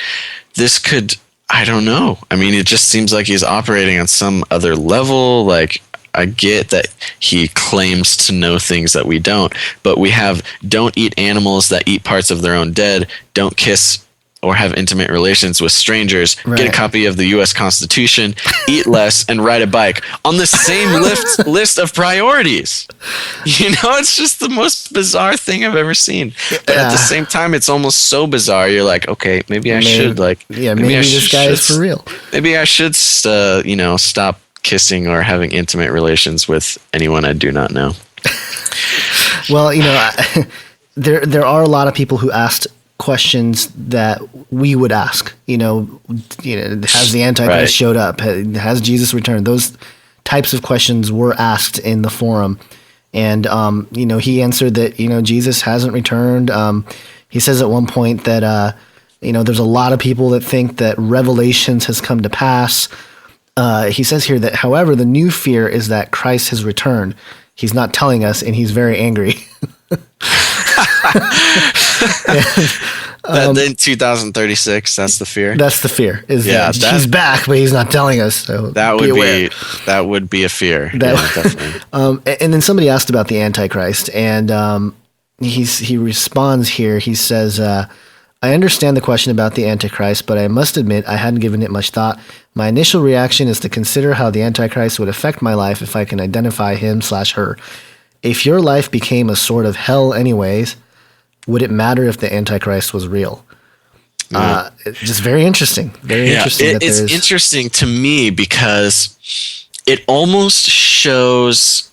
this could, I don't know. I mean, it just seems like he's operating on some other level. Like, I get that he claims to know things that we don't, but we have don't eat animals that eat parts of their own dead, don't kiss or have intimate relations with strangers, get a copy of the U.S. Constitution, eat less, and ride a bike on the same list of priorities. It's just the most bizarre thing I've ever seen. But at the same time, it's almost so bizarre. You're like, okay, maybe this guy is for real. Maybe I should, stop kissing or having intimate relations with anyone I do not know. Well, there are a lot of people who asked questions that we would ask, has the Antichrist showed up? Has Jesus returned? Those types of questions were asked in the forum. And, he answered that, Jesus hasn't returned. He says at one point that, there's a lot of people that think that Revelations has come to pass. He says here that, however, the new fear is that Christ has returned. He's not telling us, and he's very angry. Then 2036, that's the fear. That's the fear. He's back, but he's not telling us. So that would be a fear. Definitely. And then somebody asked about the Antichrist, and he responds here. He says, I understand the question about the Antichrist, but I must admit I hadn't given it much thought. My initial reaction is to consider how the Antichrist would affect my life if I can identify him/her. If your life became a sort of hell anyways, would it matter if the Antichrist was real? Just very interesting. Very interesting. It's interesting to me because it almost shows,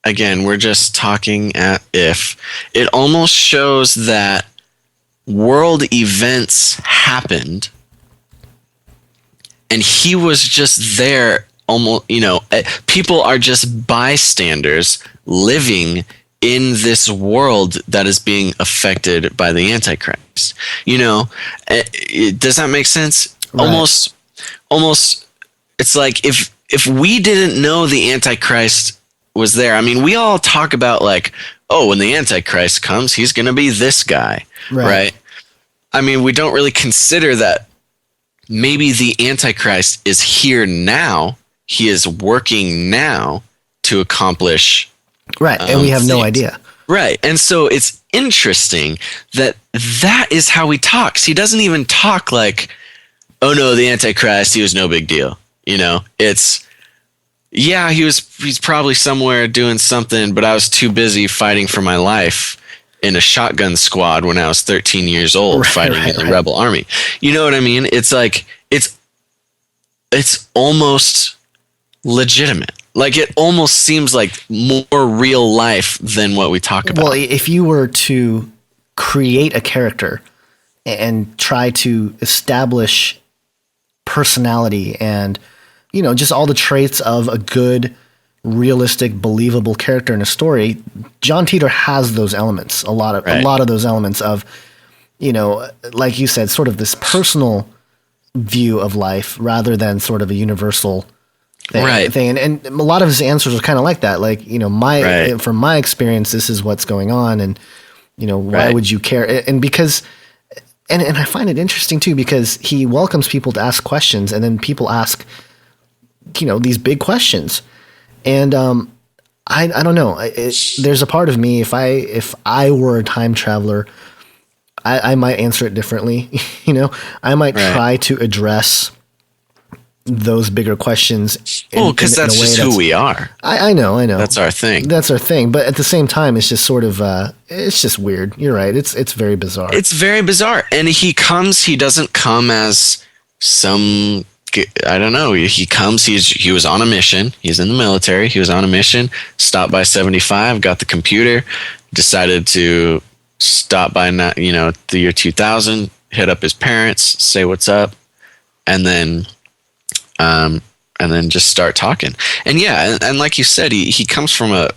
again, we're just talking at if, it almost shows that world events happened and he was just there. Almost, people are just bystanders living in this world that is being affected by the Antichrist. Does that make sense? Right. Almost, it's like if we didn't know the Antichrist was there. I mean, we all talk about like, oh, when the Antichrist comes, he's going to be this guy, right? I mean, we don't really consider that maybe the Antichrist is here now. He is working now to accomplish and we have no idea. Right. And so it's interesting that is how he talks. He doesn't even talk like, oh no, the Antichrist, he was no big deal. It's, he's probably somewhere doing something, but I was too busy fighting for my life in a shotgun squad when I was 13 years old, fighting in the rebel army. You know what I mean? It's like, it's almost legitimate. Like it almost seems like more real life than what we talk about. Well, if you were to create a character and try to establish personality and, just all the traits of a good, realistic, believable character in a story, John Titor has those elements, a lot of those elements of, like you said, sort of this personal view of life rather than sort of a universal thing. And a lot of his answers are kind of like that. Like, from my experience, this is what's going on. And, why would you care? And because, and I find it interesting too, because he welcomes people to ask questions and then people ask, these big questions. And, I don't know. There's a part of me, if I were a time traveler, I might answer it differently. I might try to address those bigger questions. Because that's just who we are. I know. That's our thing. But at the same time, it's just sort of, it's just weird. You're right. It's very bizarre. It's very bizarre. And he doesn't come as some, I don't know. He comes, he was on a mission. He's in the military. He was on a mission, stopped by 75, got the computer, decided to stop by, the year 2000, hit up his parents, say what's up, and then just start talking. And and like you said, he comes from a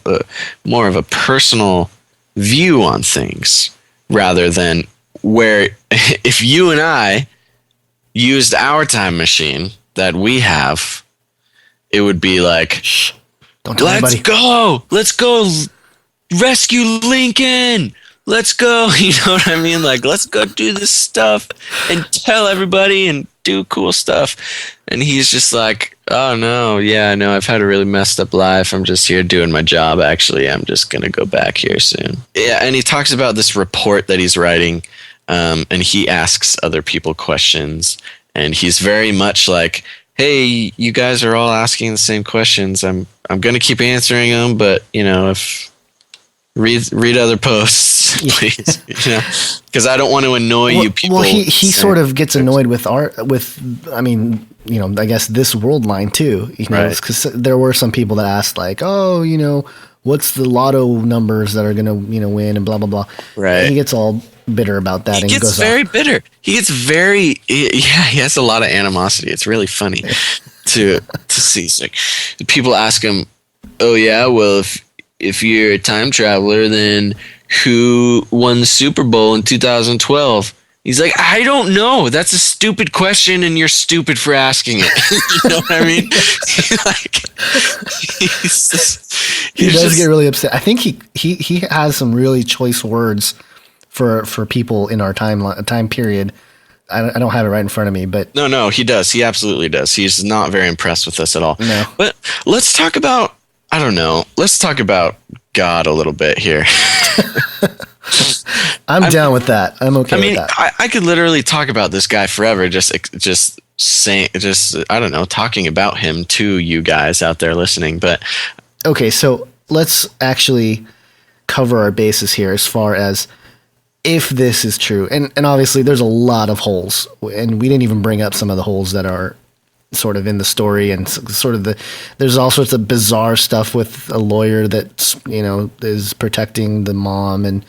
more of a personal view on things rather than where if you and I used our time machine that we have, it would be like, don't tell anybody. Let's go rescue Lincoln. Let's go. You know what I mean? Like, let's go do this stuff and tell everybody and do cool stuff. And he's just like, oh no, I've had a really messed up life. I'm just here doing my job. Actually, I'm just going to go back here soon. Yeah. And he talks about this report that he's writing. And he asks other people questions, and he's very much like, hey, you guys are all asking the same questions. I'm going to keep answering them, but if read other posts, please, because I don't want to annoy you people. Well, he sort of gets annoyed with I guess this world line too, because there were some people that asked like, oh, what's the lotto numbers that are going to, win and blah, blah, blah. Right. And he gets all bitter about that. He gets very bitter. He has a lot of animosity. It's really funny to see. It's like, people ask him, oh yeah, well, if you're a time traveler, then who won the Super Bowl in 2012? He's like, I don't know. That's a stupid question, and you're stupid for asking it. You know what I mean? He does get really upset. I think he has some really choice words for people in our time period. I don't have it right in front of me, but no, he does. He absolutely does. He's not very impressed with us at all. No. But let's talk about, I don't know. Let's talk about God a little bit here. I'm down with that. I'm okay with that. I could literally talk about this guy forever. Just I don't know, talking about him to you guys out there listening. But okay, so let's actually cover our bases here as far as if this is true. And obviously there's a lot of holes, and we didn't even bring up some of the holes that are sort of in the story, and sort of there's all sorts of bizarre stuff with a lawyer that, you know, is protecting the mom. And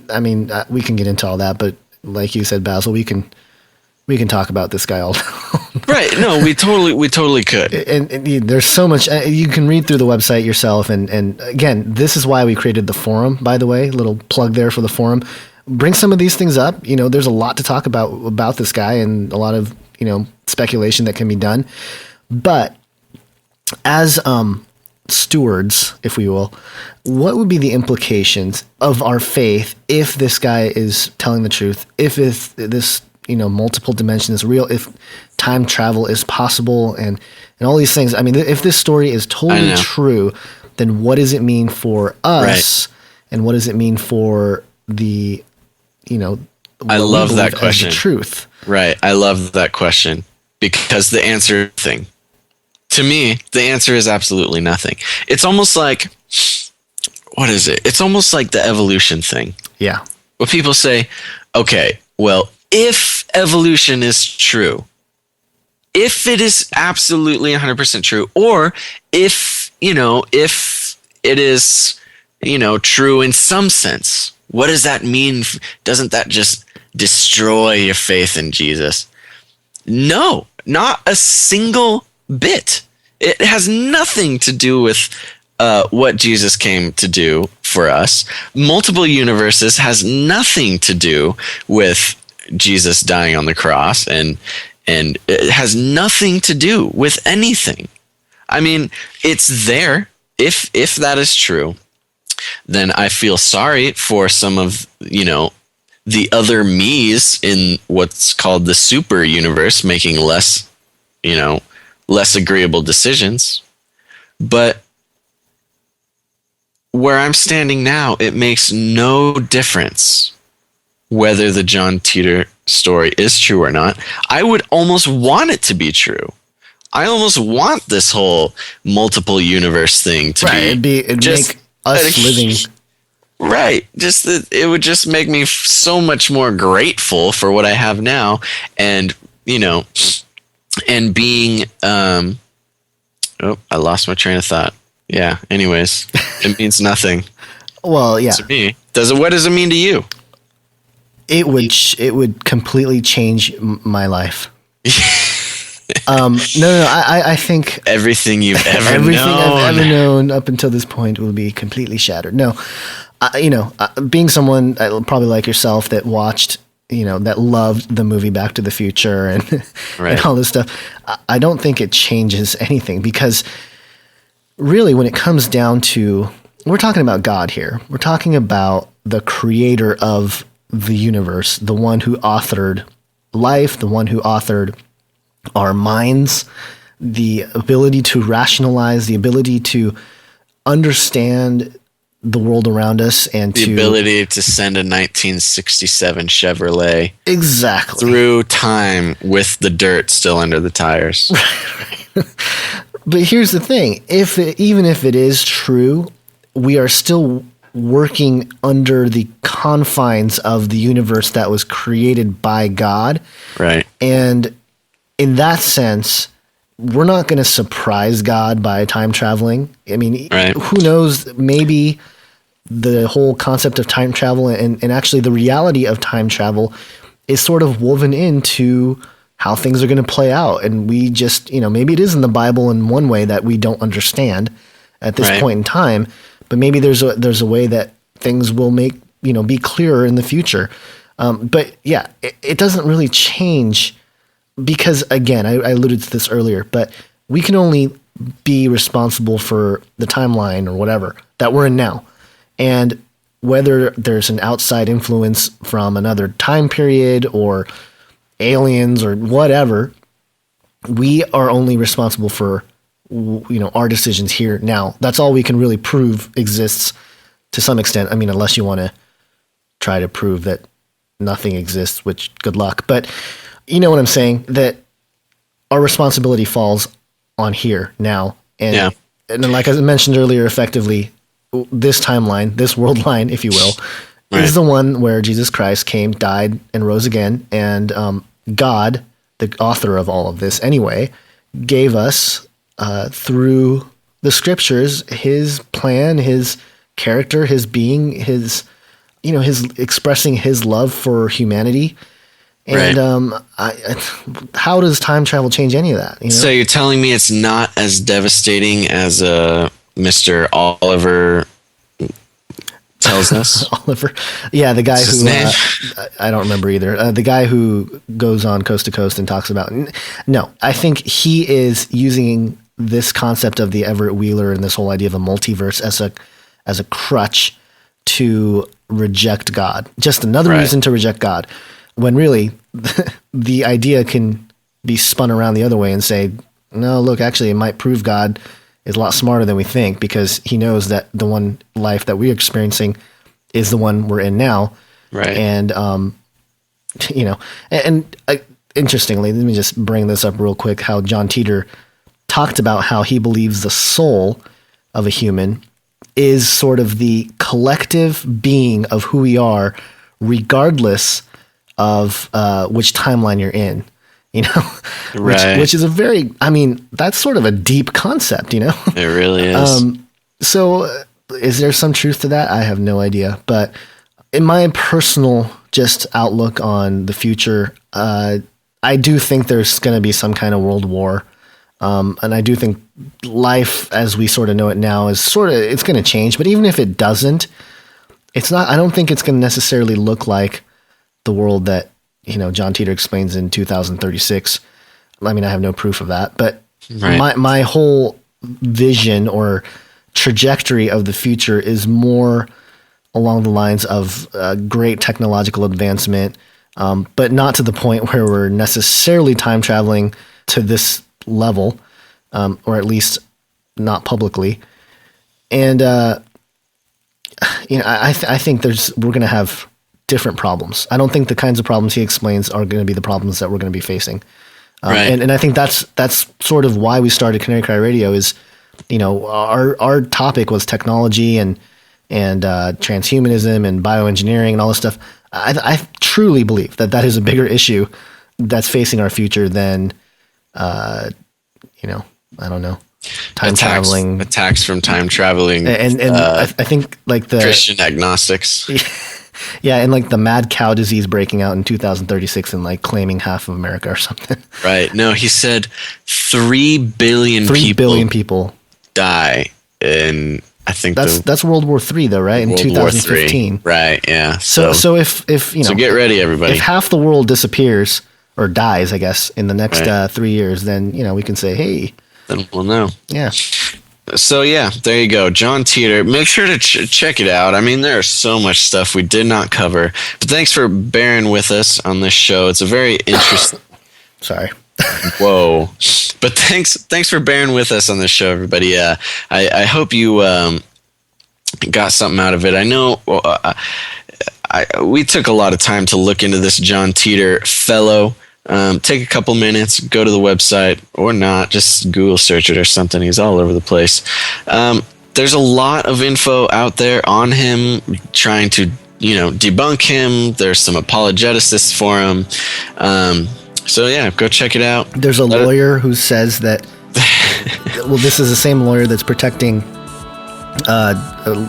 I mean, we can get into all that, but like you said, Basil, we can talk about this guy all day. Right. No, we totally could. And there's so much you can read through the website yourself. And again, this is why we created the forum, by the way, little plug there for the forum. Bring some of these things up. You know, there's a lot to talk about this guy, and a lot of, you know, speculation that can be done. But as stewards, if we will, what would be the implications of our faith if this guy is telling the truth, if this, you know, multiple dimension is real, if time travel is possible, and all these things? I mean, if this story is totally true, then what does it mean for us? Right. And what does it mean for the, you know, I love that question. The truth. Right. I love that question, because the answer thing, to me, the answer is absolutely nothing. It's almost like, what is it? It's almost like the evolution thing. Yeah. Well, people say, okay, well, if evolution is true, if it is absolutely 100% true, or if it is, you know, true in some sense, what does that mean? Doesn't that just destroy your faith in Jesus? No, not a single bit. It has nothing to do with what Jesus came to do for us. Multiple universes has nothing to do with Jesus dying on the cross, and it has nothing to do with anything. I mean, it's there. If that is true, then I feel sorry for some of, you know, the other me's in what's called the super universe, making less agreeable decisions. But where I'm standing now, it makes no difference whether the John Titor story is true or not. I would almost want it to be true. I almost want this whole multiple universe thing to be. It'd make us living. Right. Just that it would just make me so much more grateful for what I have now. And, you know, and being, I lost my train of thought. Yeah. Anyways, it means nothing. Well, yeah. To me. What does it mean to you? It would completely change my life. I think everything you've ever I've ever known up until this point will be completely shattered. No, being someone probably like yourself that watched, you know, that loved the movie Back to the Future and, right. and all this stuff, I don't think it changes anything, because really when it comes down to, we're talking about God here. We're talking about the creator of the universe, the one who authored life, the one who authored our minds, the ability to rationalize, the ability to understand the world around us, and the ability to send a 1967 Chevrolet exactly through time with the dirt still under the tires. But here's the thing: even if it is true, we are still working under the confines of the universe that was created by God. Right. And in that sense, we're not going to surprise God by time traveling. I mean, right. Who knows, maybe the whole concept of time travel and actually the reality of time travel is sort of woven into how things are going to play out. And we just, you know, maybe it is in the Bible in one way that we don't understand at this point in time, but maybe there's a way that things will be clearer in the future. But yeah, it doesn't really change because, again, I alluded to this earlier, but we can only be responsible for the timeline or whatever that we're in now. And whether there's an outside influence from another time period or aliens or whatever, we are only responsible for, our decisions here now. That's all we can really prove exists to some extent. I mean, unless you want to try to prove that nothing exists, which good luck. But you know what I'm saying? That our responsibility falls on here now. And then, like I mentioned earlier, effectively, this timeline, this world line, if you will, is the one where Jesus Christ came, died, and rose again. And God, the author of all of this anyway, gave us through the scriptures his plan, his character, his being, his expressing his love for humanity. And how does time travel change any of that? So you're telling me it's not as devastating as Mr. Oliver tells us? Oliver, yeah, the guy who I don't remember either. The guy who goes on Coast to Coast and talks about. No, I think he is using this concept of the Everett Wheeler and this whole idea of a multiverse as a crutch to reject God. Just another reason to reject God. When really the idea can be spun around the other way and say, no, look, actually it might prove God is a lot smarter than we think because he knows that the one life that we're experiencing is the one we're in now. Right. And, interestingly, let me just bring this up real quick, how John Titor talked about how he believes the soul of a human is sort of the collective being of who we are, regardless of which timeline you're in, which is a very, that's sort of a deep concept, It really is. So is there some truth to that? I have no idea. But in my personal just outlook on the future, I do think there's going to be some kind of world war. And I do think life as we sort of know it now is it's going to change. But even if it doesn't, I don't think it's going to necessarily look like the world that, John Titor explains in 2036. I mean, I have no proof of that, but my whole vision or trajectory of the future is more along the lines of great technological advancement, but not to the point where we're necessarily time traveling to this level, or at least not publicly. And, I think we're going to have different problems. I don't think the kinds of problems he explains are going to be the problems that we're going to be facing. And I think that's sort of why we started Canary Cry Radio is, our topic was technology and transhumanism and bioengineering and all this stuff. I truly believe that is a bigger issue that's facing our future than, I don't know, traveling attacks from time traveling. And I think like the Christian agnostics. Yeah, and like the mad cow disease breaking out in 2036 and like claiming half of America or something. Right. No, he said 3 billion people die in, I think that's World War III though, right? In 2015. Right, yeah. So if So get ready, everybody. If half the world disappears or dies, I guess, in the next 3 years, then we can say, hey. Then we'll know. Yeah. So yeah, there you go, John Titor. Make sure to check it out. I mean, there's so much stuff we did not cover, but thanks for bearing with us on this show. It's a very interesting. Sorry. Whoa. But thanks for bearing with us on this show, everybody. I hope you got something out of it. I know we took a lot of time to look into this John Titor fellow. Take a couple minutes, go to the website, or not, just Google search it or something. He's all over the place. There's a lot of info out there on him, trying to, debunk him. There's some apologetics for him. So yeah, go check it out. There's a lawyer who says that, well, this is the same lawyer that's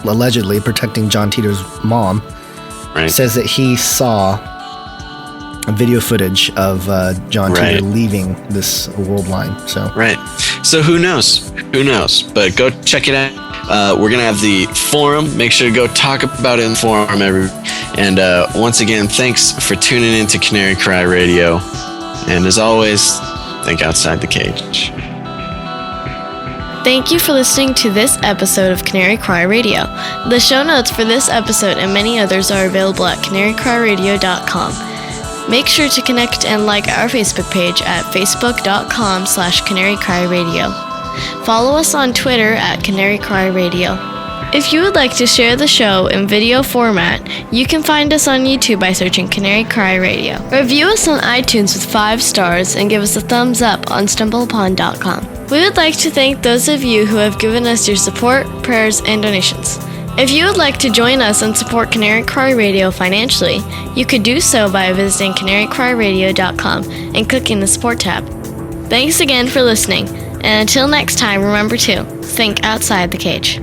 allegedly protecting John Titor's mom. Right. Says that he saw video footage of John Titor leaving this world line. So who knows? But go check it out. We're gonna have the forum. Make sure to go talk about it in the forum And once again, thanks for tuning in to Canary Cry Radio. And as always, think outside the cage. Thank you for listening to this episode of Canary Cry Radio. The show notes for this episode and many others are available at canarycryradio.com. Make sure to connect and like our Facebook page at facebook.com/canarycryradio. Follow us on Twitter at Canary Cry Radio. If you would like to share the show in video format, you can find us on YouTube by searching Canary Cry Radio. Review us on iTunes with 5 stars and give us a thumbs up on StumbleUpon.com. We would like to thank those of you who have given us your support, prayers, and donations. If you would like to join us and support Canary Cry Radio financially, you could do so by visiting canarycryradio.com and clicking the support tab. Thanks again for listening, and until next time, remember to think outside the cage.